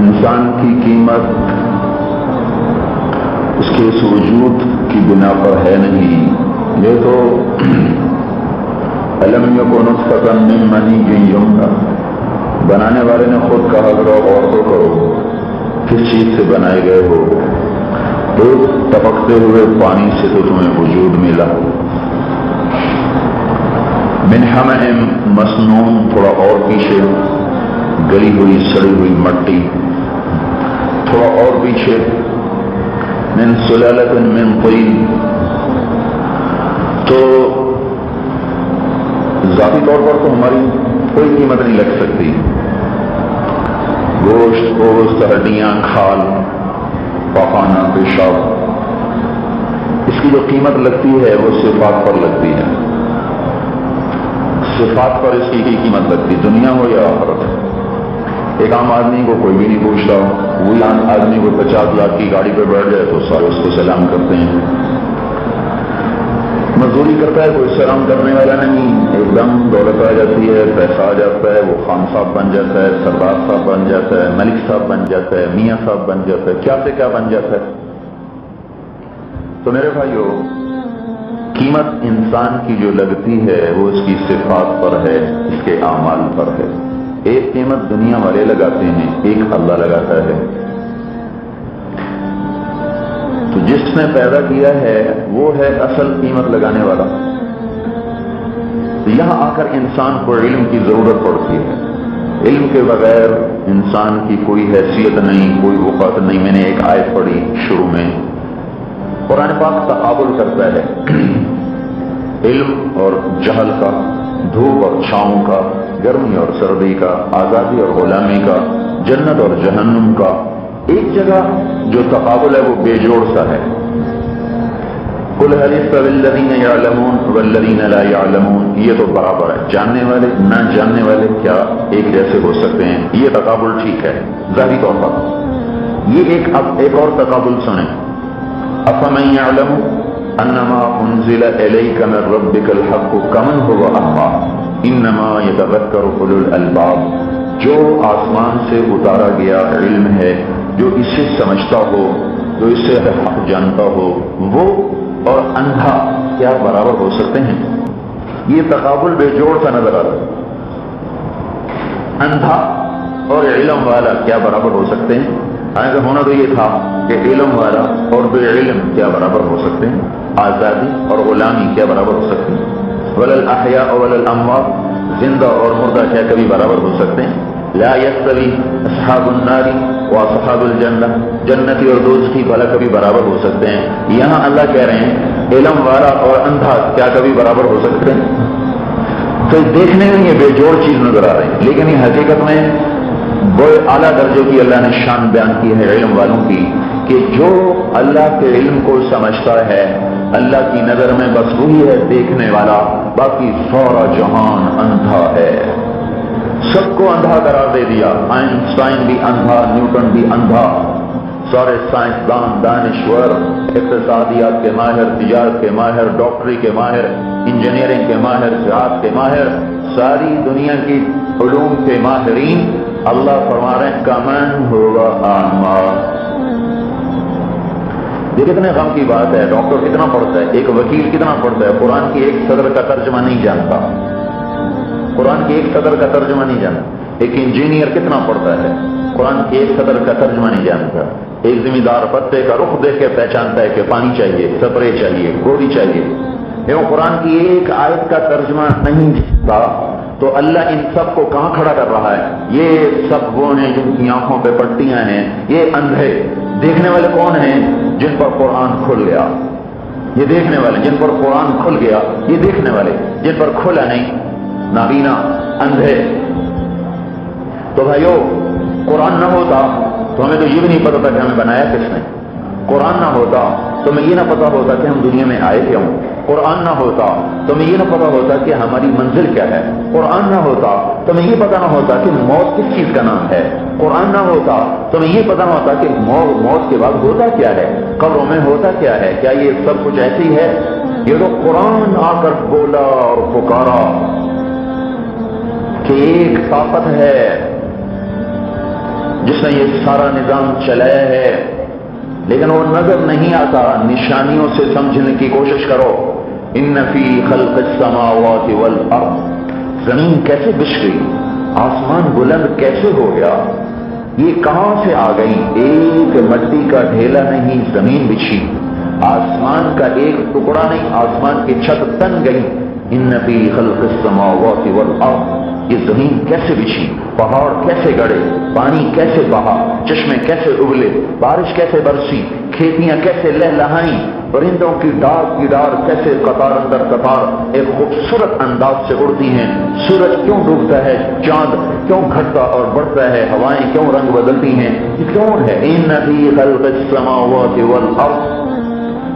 انسان کی قیمت اس کے اس وجود کی بنا پر ہے نہیں. یہ تو الم یکن نطفۃ من منی یمنی، بنانے والے نے خود کہا کرو اور تو کرو کس چیز سے بنائے گئے ہو. ایک ٹپکتے ہوئے پانی سے تو تمہیں وجود ملا. من حمأ مسنون، تھوڑا اور پیچھے گلی ہوئی سڑی ہوئی مٹی، تھوڑا اور پیچھے من سلالۃ من طین. تو ذاتی طور پر تو ہماری کوئی قیمت نہیں لگ سکتی. گوشت ہڈیاں کھال پخانہ پیشاب، اس کی جو قیمت لگتی ہے وہ صفات پر لگتی ہے. صفات پر اس کی قیمت لگتی، دنیا ہو یا آخرت. ایک عام آدمی کو کوئی بھی نہیں پوچھتا، وہی آدمی کو 50 لاکھ کی گاڑی پہ بیٹھ جائے تو سارے اس کو سلام کرتے ہیں. مزدوری کرتا ہے کوئی سلام کرنے والا نہیں. ایک دم دولت آ جاتی ہے، پیسہ آ جاتا ہے، وہ خان صاحب بن جاتا ہے، سردار صاحب بن جاتا ہے، ملک صاحب بن جاتا ہے، میاں صاحب بن جاتا ہے، کیا سے کیا بن جاتا ہے. تو میرے بھائیو، قیمت انسان کی جو لگتی ہے وہ اس کی صفات پر ہے، اس کے اعمال پر ہے. ایک قیمت دنیا والے لگاتے ہیں، ایک اللہ لگاتا ہے. تو جس نے پیدا کیا ہے وہ ہے اصل قیمت لگانے والا. تو یہاں آ کر انسان کو علم کی ضرورت پڑتی ہے. علم کے بغیر انسان کی کوئی حیثیت نہیں، کوئی وقت نہیں. میں نے ایک آیت پڑھی شروع میں، قرآن پاک تقابل کرتا ہے علم اور جہل کا، دھوپ اور چھاؤں کا، گرمی اور سردی کا، آزادی اور غلامی کا، جنت اور جہنم کا. ایک جگہ جو تقابل ہے وہ بے جوڑ سا ہے. قل هل يستوي الذين يعلمون والذين لا يعلمون، یہ تو برابر ہے. جاننے والے نہ جاننے والے کیا ایک جیسے ہو سکتے ہیں؟ یہ تقابل ٹھیک ہے ظاہری طور پر. یہ ایک اور تقابل سنیں. افمن يعلم انما انزل اليك من ربك الحق كمن هو اعمى انما يتذكر اولو الالباب. جو آسمان سے اتارا گیا علم ہے، جو اسے سمجھتا ہو، جو اسے حق جانتا ہو، وہ اور اندھا کیا برابر ہو سکتے ہیں؟ یہ تقابل بے جوڑ سا نظر آتا ہے. اندھا اور علم والا کیا برابر ہو سکتے ہیں؟ حالانکہ ہونا تو یہ تھا کہ علم والا اور بے علم کیا برابر ہو سکتے ہیں؟ آزادی اور غلامی کیا برابر ہو سکتے ہیں؟ ولا الاحیاء ولا الاموات، زندہ اور مردہ کیا کبھی برابر ہو سکتے ہیں؟ لا یستوی اصحاب النار واصحاب الجنہ، جنتی اور دوزخی بھلا کبھی برابر ہو سکتے ہیں؟ یہاں اللہ کہہ رہے ہیں علم والا اور اندھا کیا کبھی برابر ہو سکتے ہیں؟ تو دیکھنے میں یہ بے جوڑ چیز نظر آ رہی ہے، لیکن یہ حقیقت میں بڑے اعلیٰ درجے کی اللہ نے شان بیان کی ہے علم والوں کی، کہ جو اللہ کے علم کو سمجھتا ہے اللہ کی نظر میں بس وہی ہے دیکھنے والا، باقی سارا جہان اندھا ہے. سب کو اندھا قرار دے دیا. آئنسٹائن بھی اندھا، نیوٹن بھی اندھا، سارے سائنسدان، دانشور، اقتصادیات کے ماہر، تجارت کے ماہر، ڈاکٹری کے ماہر، انجینئرنگ کے ماہر، زراعت کے ماہر، ساری دنیا کی علوم کے ماہرین، اللہ فرما رہے ہیں کمن ہوگا اعمیٰ. یہ کتنے غم کی بات ہے. ڈاکٹر کتنا پڑھتا ہے، ایک وکیل کتنا پڑھتا ہے، قرآن کی ایک صدر کا ترجمہ نہیں جانتا. قرآن کی ایک صدر کا ترجمہ نہیں جانتا. ایک انجینئر کتنا پڑھتا ہے، قرآن کی ایک صدر کا ترجمہ نہیں جانتا. ایک ذمہ دار پتے کا رخ دیکھ کے پہچانتا ہے کہ پانی چاہیے، سپرے چاہیے، گولی چاہیے. قرآن کی ایک آیت کا ترجمہ نہیں جانتا تو اللہ ان سب کو کہاں کھڑا کر رہا ہے؟ یہ سب وہ ہیں جن کی آنکھوں پہ پٹیاں ہیں، یہ اندھے. دیکھنے والے کون ہیں؟ جن پر قرآن کھل گیا. یہ دیکھنے والے جن پر قرآن کھل گیا، یہ دیکھنے والے جن پر کھلا نہیں، نابینا، اندھے. تو بھائیو، قرآن نہ ہوتا تو ہمیں تو یہ بھی نہیں پتا تھا کہ ہمیں بنایا کس نے. قرآن نہ ہوتا تو ہمیں یہ نہ پتا ہوتا کہ ہم دنیا میں آئے کیوں. قرآن نہ ہوتا تو ہمیں یہ نہ پتا ہوتا کہ ہماری منزل کیا ہے. قرآن نہ ہوتا تو ہمیں یہ پتا نہ ہوتا کہ موت کس چیز کا نام ہے. قرآن نہ ہوتا تو ہمیں یہ پتا نہ ہوتا کہ موت کے بعد ہوتا کیا ہے، قبروں میں ہوتا کیا ہے. کیا یہ سب کچھ ایسی ہے؟ یہ تو قرآن آ کر بولا اور پکارا کہ ایک طاقت ہے جس نے یہ سارا نظام چلایا ہے، لیکن وہ نظر نہیں آتا۔ نشانیوں سے سمجھنے کی کوشش کرو۔ ان فی خلق السماوات والارض، زمین کیسے بچھ گئی، آسمان بلند کیسے ہو گیا، یہ کہاں سے آ گئی؟ ایک مٹی کا ڈھیلا نہیں زمین بچھی، آسمان کا ایک ٹکڑا نہیں، آسمان کی چھت تن گئی۔ ان فی خلق السماوات والارض، یہ زمین کیسے بچھی، پہاڑ کیسے گڑے، پانی کیسے بہا، چشمے کیسے اگلے، بارش کیسے برسی، کھیتیاں کیسے لہلہائیں، پرندوں کی ڈار کیسے قطار اندر قطار ایک خوبصورت انداز سے اڑتی ہیں، سورج کیوں ڈوبتا ہے، چاند کیوں گھٹتا اور بڑھتا ہے، ہوائیں کیوں رنگ بدلتی ہیں، یہ کون ہے؟ ان فی خلق السماوات والارض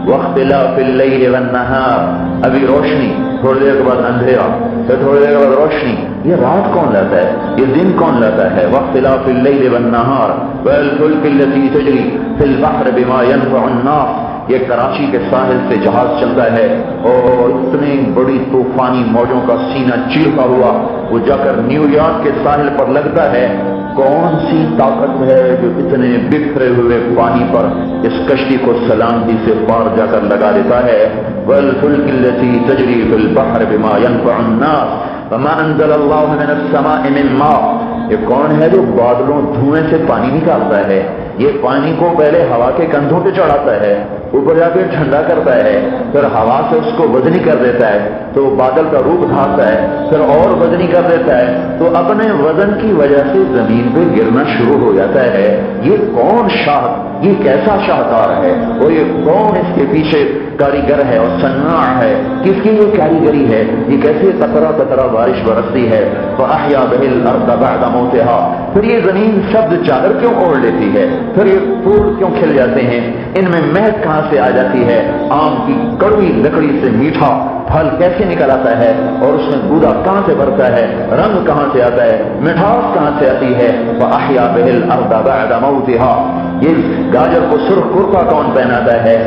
واختلاف اللیل والنہار، ابھی روشنی، تھوڑی دیر کے بعد اندھیرا، پھر تھوڑی دیر کے بعد روشنی، یہ رات کون لاتا ہے، یہ دن کون لاتا ہے؟ واختلاف اللیل والنہار والفلک التی تجری فی البحر بما ینفع الناس، یہ کراچی کے ساحل سے جہاز چلتا ہے اور اتنی بڑی طوفانی موجوں کا سینہ چیرتا ہوا وہ جا کر نیو یارک کے ساحل پر لگتا ہے۔ کون سی طاقت ہے جو اتنے بکھرے ہوئے پانی پر اس کشتی کو سلامتی سے پار جا کر لگا دیتا ہے؟ والفلک التی تجری فی البحر بما ینفع الناس وما انزل اللہ من السماء من ماء، یہ کون ہے جو بادلوں دھوئیں سے پانی نکالتا ہے؟ یہ پانی کو پہلے ہوا کے کندھوں پہ چڑھاتا ہے، اوپر جا کے ٹھنڈا کرتا ہے، پھر ہوا سے اس کو وزنی کر دیتا ہے تو بادل کا روپ دھارتا ہے، پھر اور وزنی کر دیتا ہے تو اپنے وزن کی وجہ سے زمین پہ گرنا شروع ہو جاتا ہے۔ یہ کون شاہ، یہ کیسا شاہکار ہے، اور یہ کون اس کے پیچھے کاریگر ہے اور صناع ہے، کس کی یہ کاریگری ہے، یہ کیسے قطرہ قطرہ بارش برستی ہے؟ فَأَحْيَا بِهِ الْأَرْضَ بَعْدَ مَوْتِهَا، پھر یہ زمین شبد چادر کیوں اوڑھ لیتی ہے، پھر یہ پھول کیوں کھل جاتے ہیں، ان میں مہک کہاں سے آ جاتی ہے، آم کی کڑوی لکڑی سے میٹھا پھل کیسے نکل آتا ہے، اور اس میں گودا کہاں سے بھرتا ہے، رنگ کہاں سے آتا ہے، مٹھاس کہاں سے آتی ہے؟ وَأَحْيَا بِهِ الْأَرْضَ بَعْدَ مَوْتِهَا، یہ گاجر کو سرخ کرتا کون پہناتا ہے،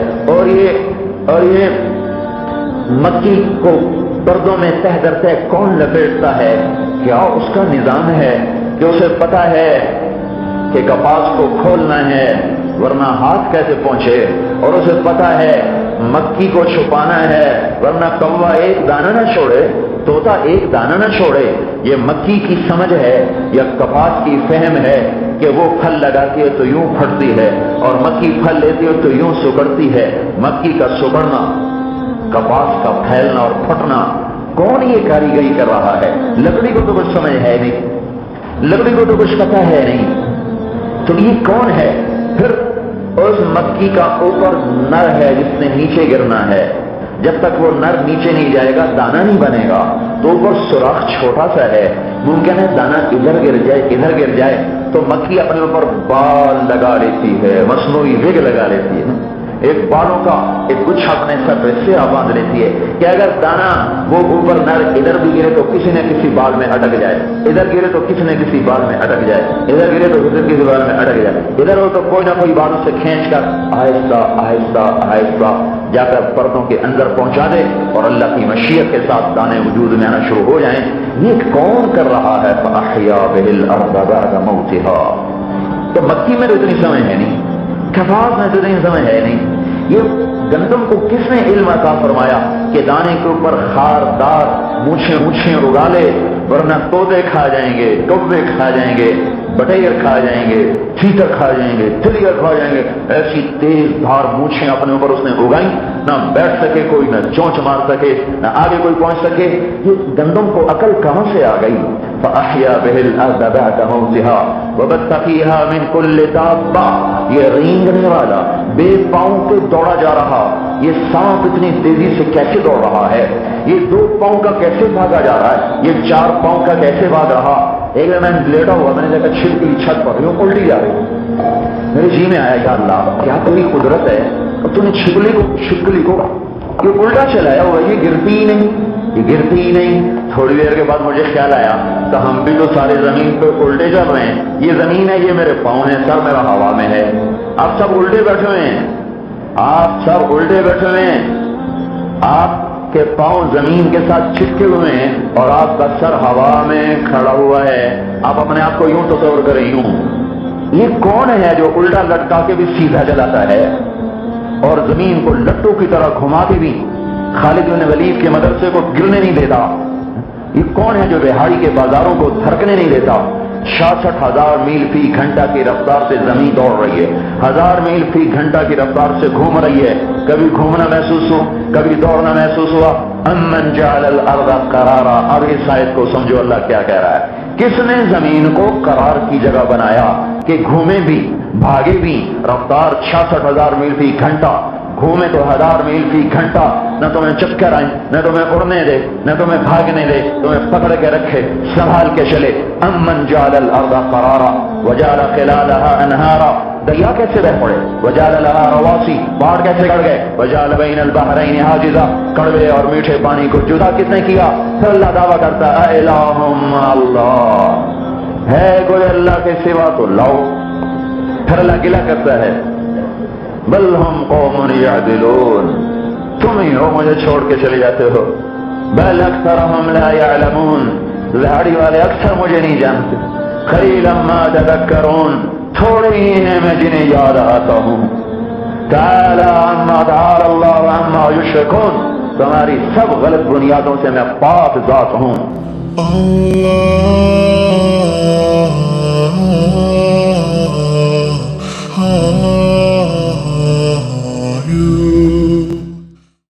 اور یہ مکی کو پردوں میں تہ در تہ کون لپیٹتا ہے؟ کیا اس کا نظام ہے کہ اسے پتا ہے کہ کپاس کو کھولنا ہے ورنہ ہاتھ کیسے پہنچے، اور اسے پتا ہے مکی کو چھپانا ہے ورنہ کوا ایک دانہ نہ چھوڑے، طوطا ایک دانہ نہ چھوڑے؟ یہ مکی کی سمجھ ہے یا کپاس کی فہم ہے کہ وہ پھل لگاتی ہے تو یوں پھٹتی ہے اور مکی پھل لیتی ہے تو یوں سکڑتی ہے؟ مکی کا سکڑنا، کپاس کا پھیلنا اور پھٹنا، کون یہ کاریگری کر رہا ہے؟ لکڑی کو تو کچھ سمجھ ہے نہیں، لکڑی کو تو کچھ پتا ہے نہیں، تو یہ کون ہے؟ پھر اس مکی کا اوپر نر ہے جس نے نیچے گرنا ہے، جب تک وہ نر نیچے نہیں جائے گا دانا نہیں بنے گا، تو اوپر سوراخ چھوٹا سا ہے، ممکن ہے دانا ادھر گر جائے تو مکی اپنے اوپر بال لگا لیتی ہے، مصنوعی وگ لگا لیتی ہے، ایک بالوں کا ایک گچھا اپنے سر پہ سیرا باندھ لیتی ہے کہ اگر دانا وہ اوپر نر ادھر بھی گرے تو کسی نہ کسی بال میں اٹک جائے، ادھر گرے تو کسی نہ کسی بال میں اٹک جائے، ادھر گرے تو کسی بال میں اٹک جائے، ادھر ہو تو کوئی نہ کوئی بال سے کھینچ کر آہستہ آہستہ آہستہ جا کر پردوں کے اندر پہنچا دے اور اللہ کی مشیت کے ساتھ دانے وجود میں آنا شروع ہو جائیں۔ یہ کون کر رہا ہے؟ فَأَحْيَا بِهِ الْأَرْضَ بَعْدَ مَوْتِهَا، تو مکی میں تو اتنی سمجھ ہے نہیں، کپاس میں تو اتنی سمجھ ہے نہیں، یہ گندم کو کس نے علم عطا فرمایا کہ دانے کے اوپر خاردار مونچھیں اگا لے ورنہ طوطے کھا جائیں گے، کبے کھا جائیں گے، بٹیر کھا جائیں گے، چیتر کھا جائیں گے، تلیر کھا جائیں گے، ایسی تیز دھار مونچھیں اپنے اوپر اس نے اگائیں، نہ بیٹھ سکے کوئی، نہ چونچ مار سکے، نہ آگے کوئی پہنچ سکے۔ یہ گندم کو عقل کہاں سے آ گئی؟ فَأَحْيَا بِهِ الْأَرْضَ بَعْدَ مَوْتِهَا وَبَثَّ فِيهَا مِن كُلِّ دَابَّةٍ، یہ رینگنے والا بے پاؤں پہ دوڑا جا رہا، یہ سانپ اتنی تیزی سے کیسے دوڑ رہا ہے، یہ 2 پاؤں کا کیسے بھاگا جا رہا ہے، یہ 4 پاؤں کا کیسے بھاگ رہا؟ ایک میں لیٹا ہوا، میں نے دیکھا چھپکلی چھت پر یوں الٹی جا رہی، میرے جی میں آیا یا اللہ کیا کوئی قدرت ہے، اور تو نے چھپکلی کو یہ الٹا چلایا ہوا، یہ گرتی ہی نہیں۔ تھوڑی دیر کے بعد مجھے خیال آیا تو ہم بھی تو سارے زمین پہ الٹے چل رہے ہیں، یہ زمین ہے، یہ میرے پاؤں ہیں، سر میرا ہوا میں ہے، آپ سب الٹے بیٹھے ہوئے ہیں، آپ کے پاؤں زمین کے ساتھ چپکے ہوئے ہیں اور آپ کا سر ہوا میں کھڑا ہوا ہے۔ آپ اپنے آپ کو یوں تصور کریں، یہ کون ہے جو الٹا لٹکا کے بھی سیدھا چلاتا ہے اور زمین کو لٹو کی طرح گھما کے بھی خالد بن ولید کے مدرسے کو گرنے نہیں دیتا؟ یہ کون ہے جو بہاڑی کے بازاروں کو دھڑکنے نہیں دیتا؟ 66,000 میل فی گھنٹہ کی رفتار سے زمین دوڑ رہی ہے، 1000 میل فی گھنٹہ کی رفتار سے گھوم رہی ہے، کبھی گھومنا محسوس ہو کبھی دوڑنا محسوس ہوا۔ امن جعل الارض قرارا، اب اس آیت کو سمجھو اللہ کیا کہہ رہا ہے۔ کس نے زمین کو قرار کی جگہ بنایا کہ گھومے بھی بھاگے بھی، رفتار 66,000 میل فی گھنٹہ، گھومے تو 1000 میل فی گھنٹہ، نہ تمہیں چکر آئیں، نہ تمہیں اڑنے دے، نہ تمہیں بھاگنے دے، تمہیں پکڑ کے رکھے، سنبھال کے چلے۔ امن جعل الارض قرارا وجعل خلالها انہارا، دریا کیسے بہ پڑے؟ وجعل لها رواسی، پہاڑ کیسے کٹ گئے؟ وجعل بین البحرین حاجزا، کڑوے اور میٹھے پانی کو جدا کس نے کیا؟ پھر اللہ دعویٰ کرتا ہے الہم اللہ، ہے کوئی اللہ کے سوا تو لاؤ۔ پھر اللہ گلہ کرتا ہے بل ہم قوم یعدلون، تم ہی ہو مجھے چھوڑ کے چلے جاتے ہو۔ بل اکثرهم لا يعلمون، دہاڑی والے اکثر مجھے نہیں جانتے۔ قلیلا ما تذکرون، تھوڑے ہی ہیں میں جنہیں یاد آتا ہوں۔ تعالی عما تعالی اللہ عما یشرکون، تمہاری سب غلط بنیادوں سے میں پاک ذات ہوں۔ You